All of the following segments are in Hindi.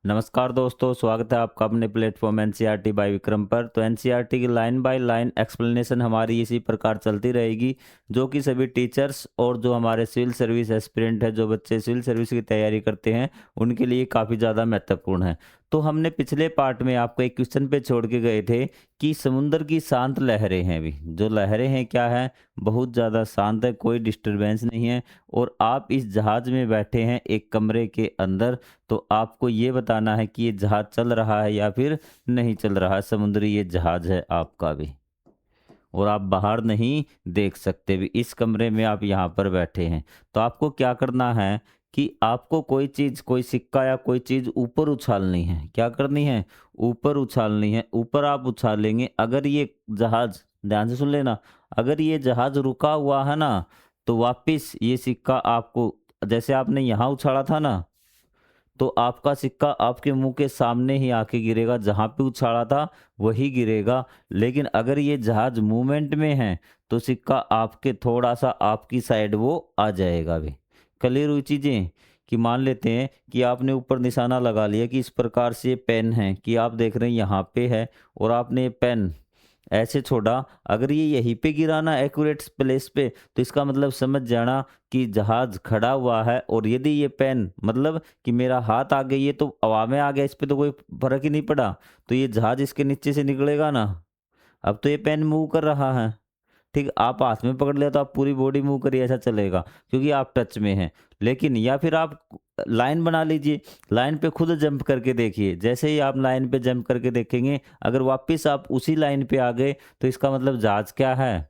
नमस्कार दोस्तों, स्वागत है आपका अपने प्लेटफॉर्म एनसीईआरटी बाय विक्रम पर। तो एनसीईआरटी की लाइन बाय लाइन एक्सप्लेनेशन हमारी इसी प्रकार चलती रहेगी, जो कि सभी टीचर्स और जो हमारे सिविल सर्विस एस्पिरेंट है, जो बच्चे सिविल सर्विस की तैयारी करते हैं, उनके लिए काफ़ी ज़्यादा महत्वपूर्ण है। तो हमने पिछले पार्ट में आपको एक क्वेश्चन पे छोड़ के गए थे कि समुद्र की शांत लहरें हैं। अभी जो लहरें हैं क्या है, बहुत ज़्यादा शांत है, कोई डिस्टरबेंस नहीं है। और आप इस जहाज़ में बैठे हैं एक कमरे के अंदर। तो आपको ये बताना है कि ये जहाज चल रहा है या फिर नहीं चल रहा है। समुद्री ये जहाज है आपका भी, और आप बाहर नहीं देख सकते भी, इस कमरे में आप यहाँ पर बैठे हैं। तो आपको क्या करना है कि आपको कोई चीज़, कोई सिक्का या कोई चीज़ ऊपर उछालनी है। क्या करनी है? ऊपर उछालनी है। ऊपर आप उछालेंगे, अगर ये जहाज, ध्यान से सुन लेना, अगर ये जहाज रुका हुआ है ना, तो वापिस ये सिक्का आपको, जैसे आपने यहाँ उछाला था ना, तो आपका सिक्का आपके मुंह के सामने ही आके गिरेगा, जहाँ पे उछाला था वही गिरेगा। लेकिन अगर ये जहाज मूवमेंट में है तो सिक्का आपके थोड़ा सा आपकी साइड वो आ जाएगा भी। क्लियर हुई चीज़ें? कि मान लेते हैं कि आपने ऊपर निशाना लगा लिया कि इस प्रकार से ये पेन है, कि आप देख रहे हैं यहाँ पे है, और आपने ये पेन ऐसे छोड़ा, अगर ये यहीं पे गिरा ना एक्यूरेट प्लेस पे, तो इसका मतलब समझ जाना कि जहाज खड़ा हुआ है। और यदि ये पेन, मतलब कि मेरा हाथ आगे, ये तो हवा में आ गया, इस पे तो कोई फर्क ही नहीं पड़ा, तो ये जहाज इसके नीचे से निकलेगा ना। अब तो ये पेन मूव कर रहा है, ठीक, आप हाथ में पकड़ लिया तो आप पूरी बॉडी मूव करिए, ऐसा चलेगा, क्योंकि आप टच में हैं। लेकिन या फिर आप लाइन बना लीजिए, लाइन पे खुद जंप करके देखिए। जैसे ही आप लाइन पे जंप करके देखेंगे, अगर वापस आप उसी लाइन पे आ गए, तो इसका मतलब जहाज क्या है,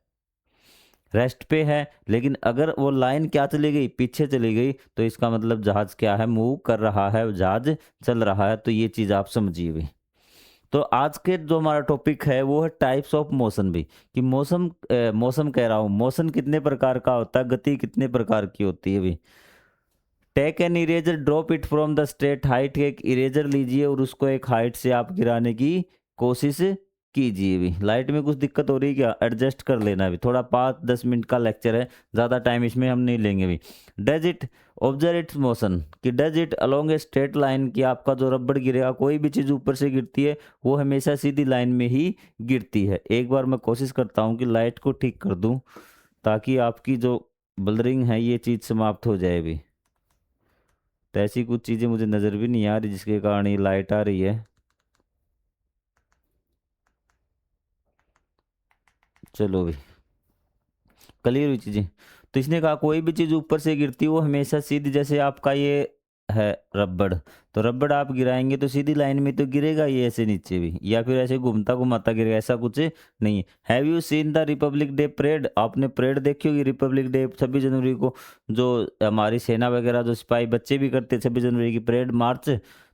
रेस्ट पे है। लेकिन अगर वो लाइन क्या चली गई, पीछे चली गई, तो इसका मतलब जहाज क्या है, मूव कर रहा है, जहाज चल रहा है। तो ये चीज़ आप समझिए भी। तो आज के जो हमारा टॉपिक है वो है टाइप्स ऑफ मोशन भी, कि मौसम कह रहा हूँ, मोशन कितने प्रकार का होता है, गति कितने प्रकार की होती है भी। Take an eraser, drop it from the straight height. एक इरेजर लीजिए और उसको एक हाइट से आप गिराने की कोशिश कीजिए भी। लाइट में कुछ दिक्कत हो रही है क्या, एडजस्ट कर लेना भी। थोड़ा 5-10 मिनट का लेक्चर है, ज़्यादा टाइम इसमें हम नहीं लेंगे भी। Does it, observe its motion, कि does it along a straight line, कि आपका जो रबड़ गिरेगा, कोई भी चीज़ ऊपर से गिरती है वो हमेशा सीधी लाइन में ही गिरती है। एक बार मैं कोशिश करता हूँ कि लाइट को ठीक कर दूँ, ताकि आपकी जो ब्लरिंग है ये चीज़ समाप्त हो जाए भी। तो ऐसी कुछ चीज़ें मुझे नज़र भी नहीं आ रही, जिसके कारण ये लाइट आ रही है। चलो भी, क्लियर हुई चीज़ें। तो इसने कहा कोई भी चीज़ ऊपर से गिरती है वो हमेशा सीधी, जैसे आपका ये है रबड़, तो रबड़ आप गिराएंगे तो सीधी लाइन में तो गिरेगा ये, ऐसे नीचे भी, या फिर ऐसे घूमता घुमाता गिरेगा, ऐसा कुछ नहीं है। Have you seen the Republic day parade? आपने परेड देखी होगी रिपब्लिक डे 26 जनवरी को, जो हमारी सेना वगैरह, जो सिपाही बच्चे भी करते 26 जनवरी की परेड मार्च,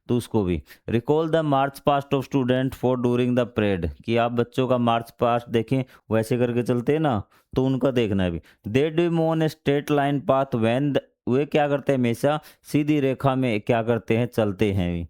तो उसको भी। Recall the march past of student for during the parade, कि आप बच्चों का मार्च पास्ट देखें, वैसे करके चलते हैं ना, तो उनका देखना है भी। They do move on a straight line path when, वे क्या करते हैं, हमेशा सीधी रेखा में क्या करते हैं, चलते हैं भी।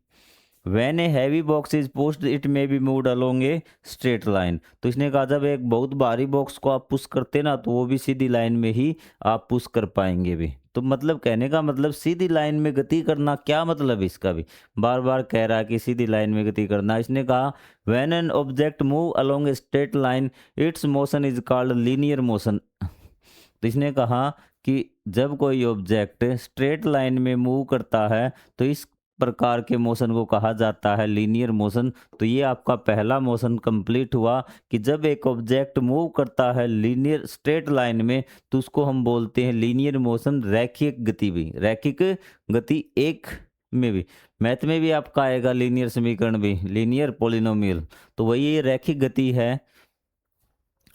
When a heavy box is pushed it may be moved along a straight line, तो इसने कहा जब एक बहुत भारी बॉक्स को आप पुश करते ना, तो वो भी सीधी लाइन में ही आप पुश कर पाएंगे भी। तो मतलब कहने का मतलब सीधी लाइन में गति करना, क्या मतलब इसका भी, बार बार कह रहा है कि सीधी लाइन में गति करना। इसने कहा when an object move along a straight line it's motion is called linear motion. तो इसने कहा कि जब कोई ऑब्जेक्ट स्ट्रेट लाइन में मूव करता है, तो इस प्रकार के मोशन को कहा जाता है लीनियर मोशन। तो ये आपका पहला मोशन कंप्लीट हुआ, कि जब एक ऑब्जेक्ट मूव करता है लीनियर स्ट्रेट लाइन में, तो उसको हम बोलते हैं लीनियर मोशन। रैखिक गति भी, रैखिक गति एक में भी, मैथ में भी आपका आएगा लीनियर समीकरण भी, लीनियर पोलिनोमियल, तो वही ये रैखिक गति है।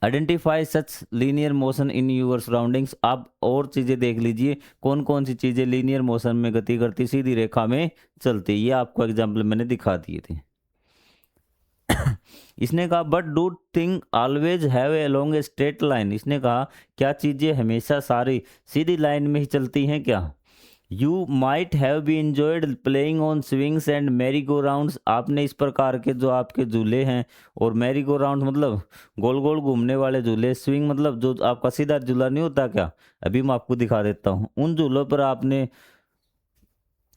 Identify such linear motion in your surroundings. आप और चीज़ें देख लीजिए, कौन कौन सी चीज़ें लीनियर मोशन में गति करती, सीधी रेखा में चलती। ये आपको एग्जाम्पल मैंने दिखा दिए थे। इसने कहा but do thing always have a along a straight line. इसने कहा क्या चीज़ें हमेशा सारी सीधी लाइन में ही चलती हैं क्या? You might have B enjoyed playing on swings and merry go rounds. आपने इस प्रकार के जो आपके झूले हैं, और मैरी गो राउंड मतलब गोल गोल घूमने वाले झूले, स्विंग मतलब जो आपका सीधा झूला नहीं होता क्या, अभी मैं आपको दिखा देता हूँ। उन झूलों पर आपने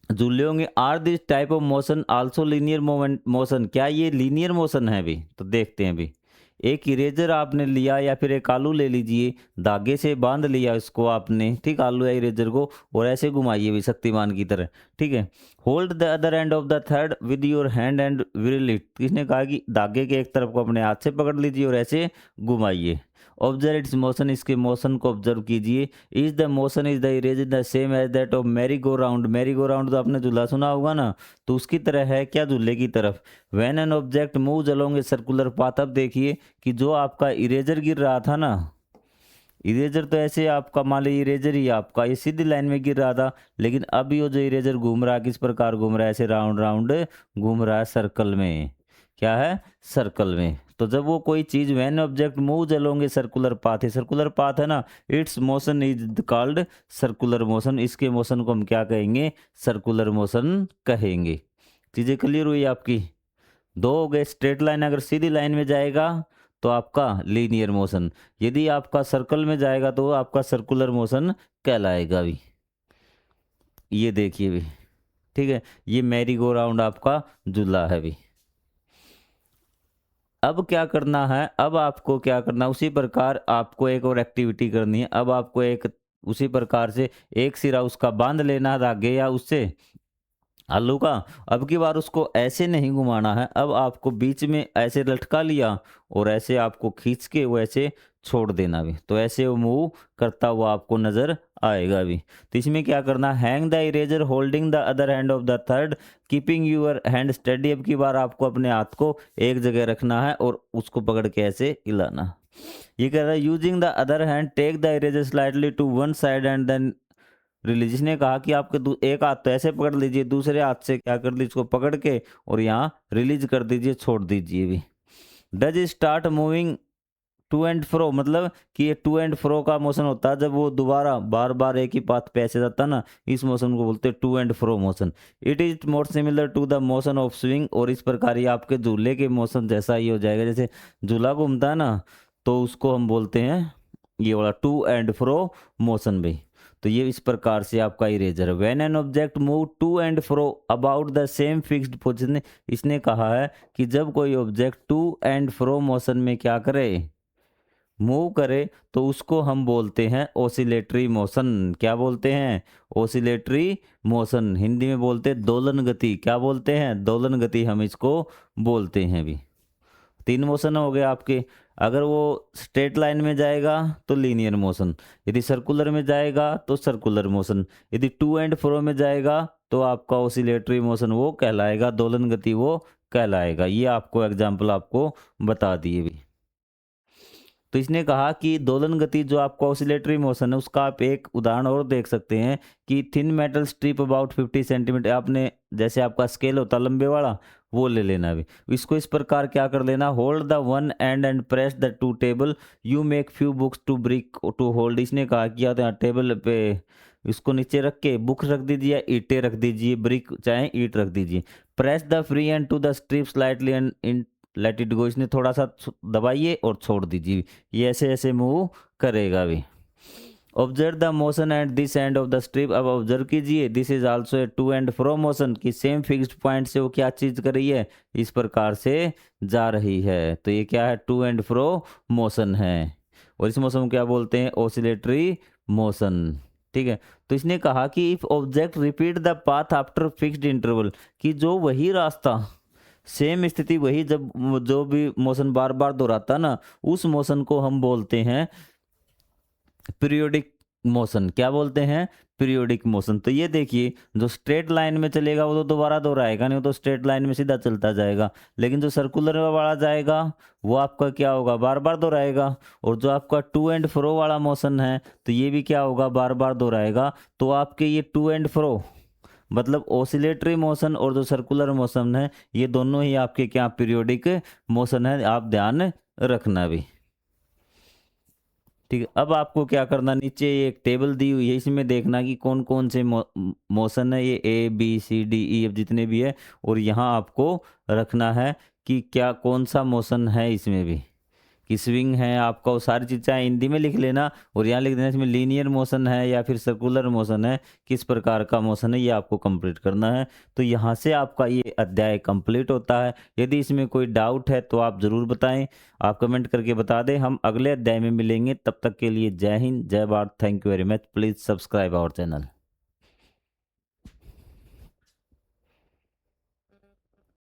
झूले होंगे। Are this type of motion also linear moment motion, क्या ये लीनियर मोशन है भी? तो देखते हैं भी। एक इरेजर आपने लिया या फिर एक आलू ले लीजिए, धागे से बांध लिया इसको आपने, ठीक, आलू या इरेजर को, और ऐसे घुमाइए भी शक्तिमान की तरह, ठीक है। Hold the other and of the third with your hand and wheel it, किसने कहा कि धागे के एक तरफ को अपने हाथ से पकड़ लीजिए और ऐसे घुमाइए। ऑब्जर्व इट्स मोशन, इसके मोशन को ऑब्जर्व कीजिए। Is the motion is the erase the same as that of merry go round, merry go round तो आपने झूला सुना होगा ना, तो उसकी तरह है क्या, झूले की तरफ। When an object moves along a circular path, अब देखिए कि जो आपका इरेजर गिर रहा था ना, इरेजर तो ऐसे आपका मान लीजिए इरेजर ही आपका ये सीधी लाइन में गिर रहा था, लेकिन अब ये जो इरेजर घूम रहा है किस प्रकार घूम रहा है, ऐसे राउंड राउंड घूम रहा है सर्कल में, क्या है, सर्कल में। तो जब वो कोई चीज when object moves along a circular path है, सर्कुलर पाथ है ना, it's motion is called circular motion, इसके मोशन को हम क्या कहेंगे, सर्कुलर मोशन कहेंगे। चीजें क्लियर हुई आपकी? दो हो गए, स्ट्रेट लाइन अगर सीधी लाइन में जाएगा तो आपका लीनियर मोशन, यदि आपका सर्कल में जाएगा तो आपका सर्कुलर मोशन कहलाएगा भी। ये देखिए भी, ठीक है, ये मैरी गो राउंड आपका झूला है भी। अब क्या करना है, अब आपको क्या करना है, उसी प्रकार आपको एक और एक्टिविटी करनी है। अब आपको एक उसी प्रकार से एक सिरा उसका बांध लेना है धागे या उससे आलू का। अब की बार उसको ऐसे नहीं घुमाना है, अब आपको बीच में ऐसे लटका लिया और ऐसे आपको खींच के वो ऐसे छोड़ देना भी, तो ऐसे वो मूव करता हुआ आपको नजर आएगा भी। तो इसमें क्या करना, hang the eraser holding the other hand of the third keeping your hand steady. अब की बार आपको अपने हाथ को एक जगह रखना है और उसको पकड़ के ऐसे हिलाना। ये कह रहा है using the other hand take the eraser slightly to one side and then release. इसने कहा कि आपके एक हाथ तो ऐसे पकड़ लीजिए, दूसरे हाथ से क्या कर लीजिए, इसको पकड़ के और यहाँ रिलीज कर दीजिए, छोड़ दीजिए भी। Does start moving to and fro, मतलब कि ये टू एंड फ्रो का मोशन होता है जब वो दोबारा बार बार एक ही पाथ पे ऐसे जाता है ना, इस मोशन को बोलते हैं to and fro motion. It is more similar to the motion of swing, और इस प्रकार ये आपके झूले के मोशन जैसा ही हो जाएगा, जैसे झूला घूमता है ना, तो उसको हम बोलते हैं ये वाला टू एंड फ्रो मोशन भी। तो ये इस प्रकार से आपका इरेजर है। When an object move to and fro about the same fixed position, इसने कहा है कि जब कोई object to and fro motion में क्या करे, मूव करे, तो उसको हम बोलते हैं ओसिलेटरी मोशन। क्या बोलते हैं, ओसिलेटरी मोशन। हिंदी में बोलते हैं दोलन गति, क्या बोलते हैं, दोलन गति हम इसको बोलते हैं भी। तीन मोशन हो गए आपके। अगर वो स्ट्रेट लाइन में जाएगा तो लीनियर मोशन, यदि सर्कुलर में जाएगा तो सर्कुलर मोशन, यदि टू एंड फ्रो में जाएगा तो आपका ओसिलेटरी मोशन वो कहलाएगा, दोलन गति वो कहलाएगा। ये आपको एग्जाम्पल आपको बता दिए भी। तो इसने कहा कि दोलन गति जो आपका ऑसिलेटरी मोशन है उसका आप एक उदाहरण और देख सकते हैं कि thin metal strip about 50 centimetre, आपने जैसे आपका स्केल होता लंबे वाला वो ले लेना भी। इसको इस प्रकार क्या कर लेना, hold the one end press the to table you make few books to brick to hold. इसने कहा कि यहाँ टेबल पे इसको नीचे रख के बुक रख दीजिए या ईंटें रख दीजिए, ब्रिक चाहे ईंट रख दीजिए। Press the free end to the strip slightly and in let it go, इसने थोड़ा सा दबाइए और छोड़ दीजिए, ये ऐसे ऐसे मूव करेगा भी। Observe the motion at this end of the strip, अब ऑब्जर्व कीजिए this is also a to and fro motion, की सेम फिक्स्ड पॉइंट से वो क्या चीज कर रही है, इस प्रकार से जा रही है। तो ये क्या है, टू एंड फ्रो मोशन है, और इस मोशन को क्या बोलते हैं, ओसिलेटरी मोशन। ठीक है, तो इसने कहा कि if object repeat the path after fixed interval, कि जो वही रास्ता सेम स्थिति वही जब जो भी मोशन बार बार दोहराता ना, उस मोशन को हम बोलते हैं पीरियोडिक मोशन। क्या बोलते हैं, पीरियोडिक मोशन। तो ये देखिए जो स्ट्रेट लाइन में चलेगा वो तो दोबारा दोहराएगा नहीं, वो तो स्ट्रेट लाइन में सीधा चलता जाएगा, लेकिन जो सर्कुलर वाला जाएगा वो आपका क्या होगा, बार बार दोहराएगा। और जो आपका टू एंड फ्रो वाला मोशन है तो ये भी क्या होगा, बार बार दोहराएगा। तो आपके ये टू एंड फ्रो मतलब ओसिलेटरी मोशन और जो सर्कुलर मोशन है ये दोनों ही आपके क्या पीरियोडिक मोशन है, आप ध्यान रखना भी। ठीक है, अब आपको क्या करना, नीचे एक टेबल दी हुई है, इसमें देखना कि कौन कौन से मोशन है, ये ABCDE जितने भी है, और यहाँ आपको रखना है कि क्या कौन सा मोशन है इसमें भी, कि स्विंग है आपका, वो सारी चीज़ चाहे हिंदी में लिख लेना और यहाँ लिख देना इसमें लीनियर मोशन है या फिर सर्कुलर मोशन है, किस प्रकार का मोशन है ये आपको कंप्लीट करना है। तो यहाँ से आपका ये अध्याय कंप्लीट होता है। यदि इसमें कोई डाउट है तो आप ज़रूर बताएं, आप कमेंट करके बता दें। हम अगले अध्याय में मिलेंगे, तब तक के लिए जय हिंद, जय Bharat, thank you very much. Please subscribe our channel.